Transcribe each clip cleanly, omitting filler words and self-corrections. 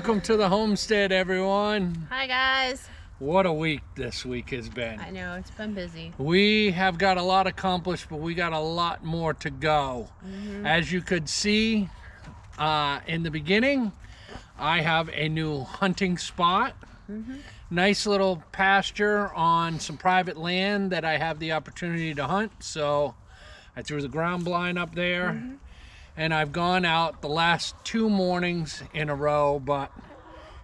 Welcome to the homestead, everyone. Hi guys. What a week this week has been. I know, it's been busy. We have got a lot accomplished, but we got a lot more to go. As you could see in the beginning, I have a new hunting spot. Nice little pasture on some private land that I have the opportunity to hunt. So I threw the ground blind up there. And I've gone out the last 2 mornings in a row, but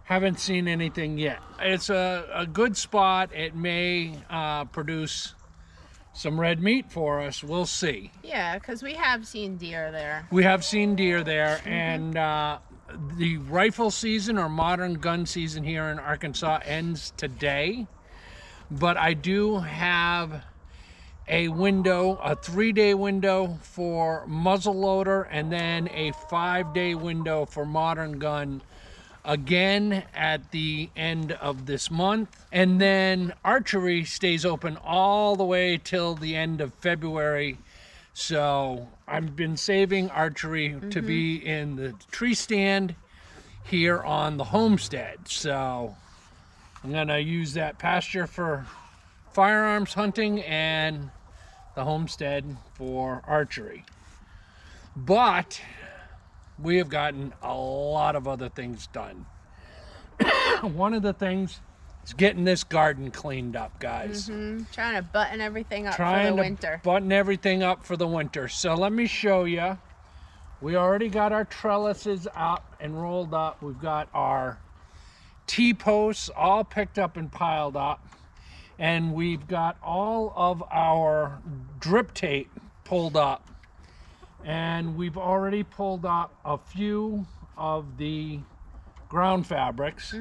haven't seen anything yet. It's a good spot. It may produce some red meat for us. We'll see. Yeah, because we have seen deer there. We have seen deer there, and the rifle season or modern gun season here in Arkansas ends today. But I do have a window, a 3-day window for muzzleloader, and then a 5-day window for modern gun again at the end of this month. And then archery stays open all the way till the end of February. So I've been saving archery to be in the tree stand here on the homestead. So I'm gonna use that pasture for firearms hunting and the homestead for archery. But we have gotten a lot of other things done. One of the things is getting this garden cleaned up, guys. Trying to button everything up for the winter. Button everything up for the winter. So let me show you. We already got our trellises up and rolled up. We've got our T-posts all picked up and piled up. And we've got all of our drip tape pulled up. And we've already pulled up a few of the ground fabrics.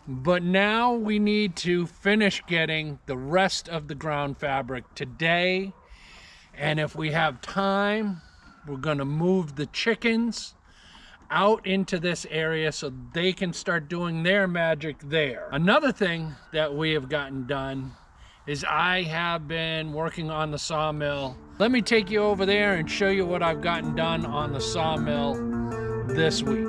But now we need to finish getting the rest of the ground fabric today. And if we have time, we're gonna move the chickens out into this area so they can start doing their magic there. Another thing that we have gotten done is I have been working on the sawmill. Let me take you over there and show you what I've gotten done on the sawmill this week.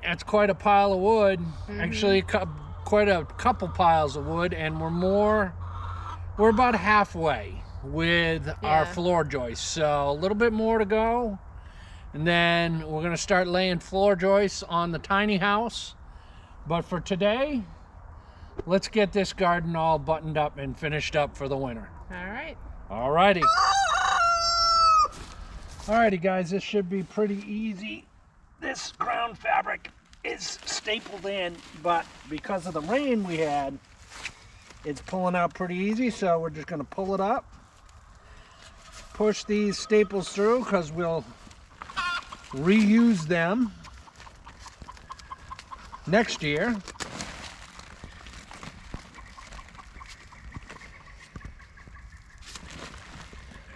That's quite a pile of wood. Actually, quite a couple piles of wood, and we're about halfway with our floor joists. So a little bit more to go, and then we're gonna start laying floor joists on the tiny house. But for today, let's get this garden all buttoned up and finished up for the winter. All right. Alrighty. Alrighty, guys, this should be pretty easy. This ground fabric is stapled in, but because of the rain we had, it's pulling out pretty easy, so we're just going to pull it up, push these staples through because we'll reuse them next year.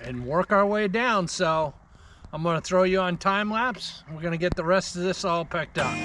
And work our way down. So I'm going to throw you on time lapse. We're going to get the rest of this all packed up.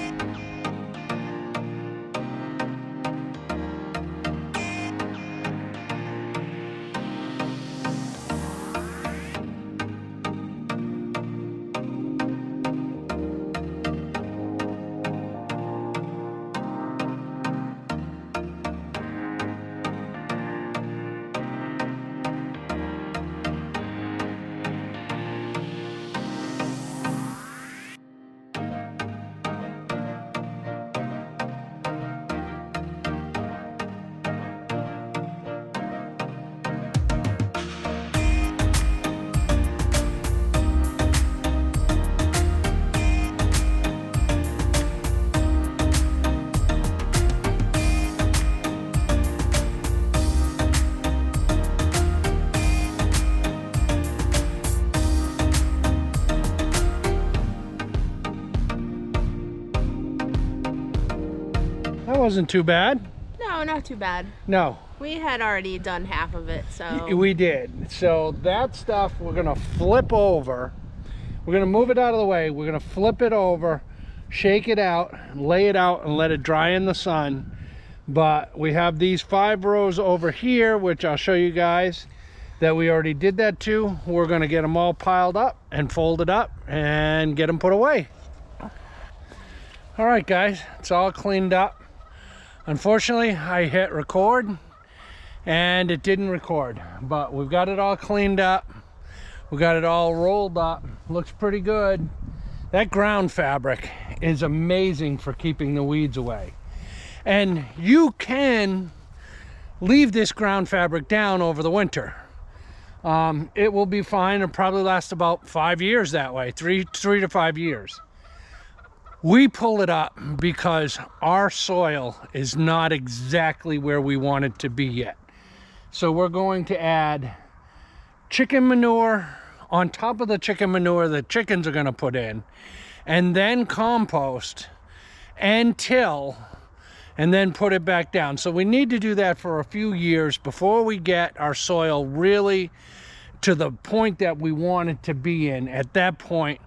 That wasn't too bad. No, not too bad. No. We had already done half of it, so. We did. So that stuff we're gonna flip over. We're gonna move it out of the way. We're gonna flip it over, shake it out, lay it out, and let it dry in the sun. But we have these 5 rows over here, which I'll show you guys that we already did that to. We're gonna get them all piled up and folded up and get them put away. All right, guys, it's all cleaned up. Unfortunately, I hit record and it didn't record, but we've got it all cleaned up. We got it all rolled up. Looks pretty good. That ground fabric is amazing for keeping the weeds away. And you can leave this ground fabric down over the winter. It will be fine. It'll probably last about 5 years that way, three to 5 years. We pull it up because our soil is not exactly where we want it to be yet. So we're going to add chicken manure on top of the chicken manure the chickens are going to put in, and then compost and till, and then put it back down. So we need to do that for a few years before we get our soil really to the point that we want it to be in. At that point,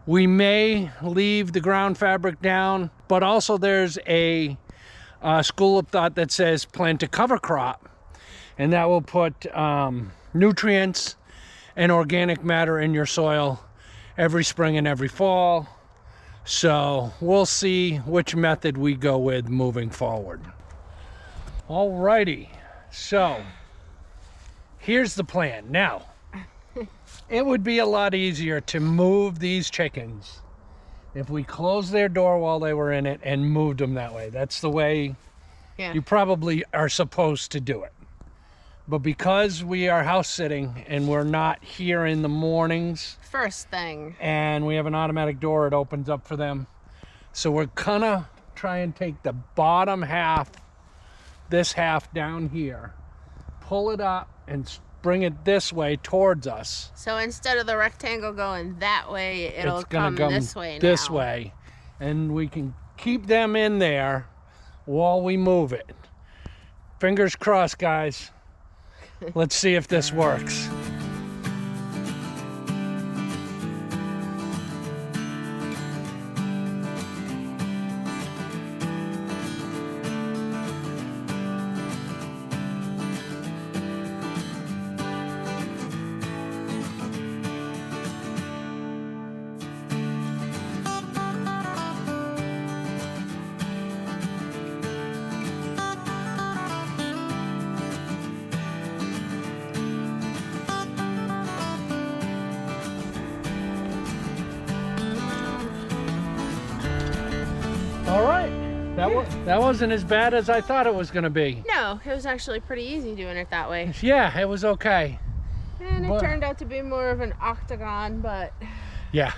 we may leave the ground fabric down, but also there's a school of thought that says plant a cover crop, and that will put nutrients and organic matter in your soil every spring and every fall. So we'll see which method we go with moving forward. Alrighty, so here's the plan. Now, it would be a lot easier to move these chickens if we closed their door while they were in it and moved them that way. That's the way you probably are supposed to do it. But because we are house sitting and we're not here in the mornings, First thing. and we have an automatic door, it opens up for them. So we're gonna try and take the bottom half, this half down here, pull it up and bring it this way towards us. So instead of the rectangle going that way, it'll It's gonna come this way now. this way, and we can keep them in there while we move it. Fingers crossed, guys. Let's see if this works. That wasn't as bad as I thought it was going to be. No, it was actually pretty easy doing it that way. Yeah, it was okay. And it turned out to be more of an octagon, but... Yeah.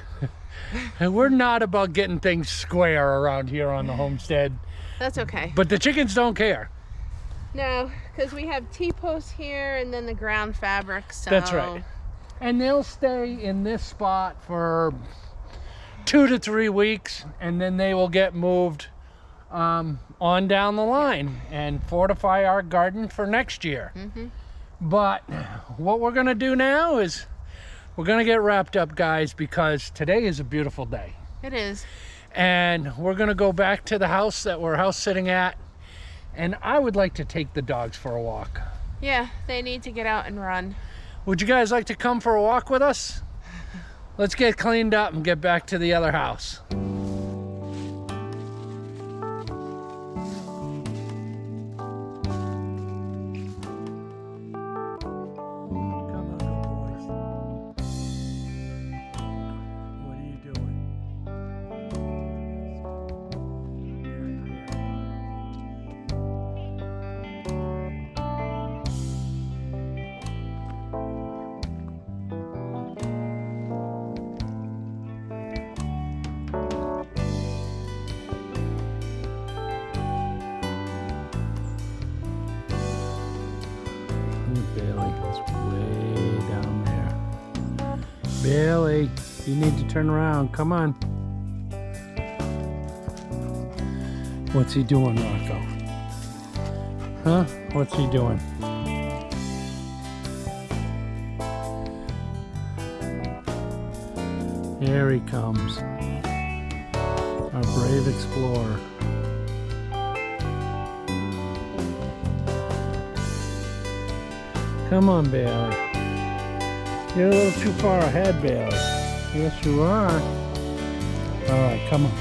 And we're not about getting things square around here on the homestead. That's okay. But the chickens don't care. No, because we have T-posts here and then the ground fabric, so... That's right. And they'll stay in this spot for 2 to 3 weeks, and then they will get moved on down the line and fortify our garden for next year. But what we're going to do now is we're going to get wrapped up, guys, because today is a beautiful day. It is. And we're going to go back to the house that we're house sitting at, and I would like to take the dogs for a walk. Yeah, they need to get out and run. Would you guys like to come for a walk with us? Let's get cleaned up and get back to the other house. Bailey is way down there. Bailey, you need to turn around. Come on. What's he doing, Rocco? Huh? What's he doing? Here he comes. Our brave explorer. Come on, Bailey. You're a little too far ahead, Bailey. Yes, you are. All right, come on.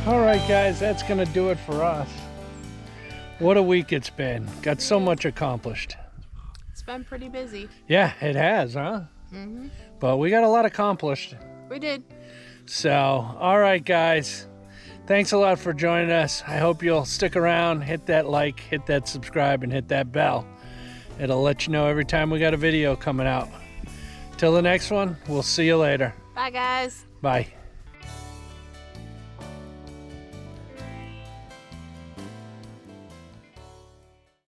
All right, guys, that's going to do it for us. What a week it's been. Got so much accomplished. It's been pretty busy. Yeah, it has, huh? But we got a lot accomplished. We did. So, all right, guys. Thanks a lot for joining us. I hope you'll stick around, hit that like, hit that subscribe, and hit that bell. It'll let you know every time we got a video coming out. Till the next one, we'll see you later. Bye, guys. Bye.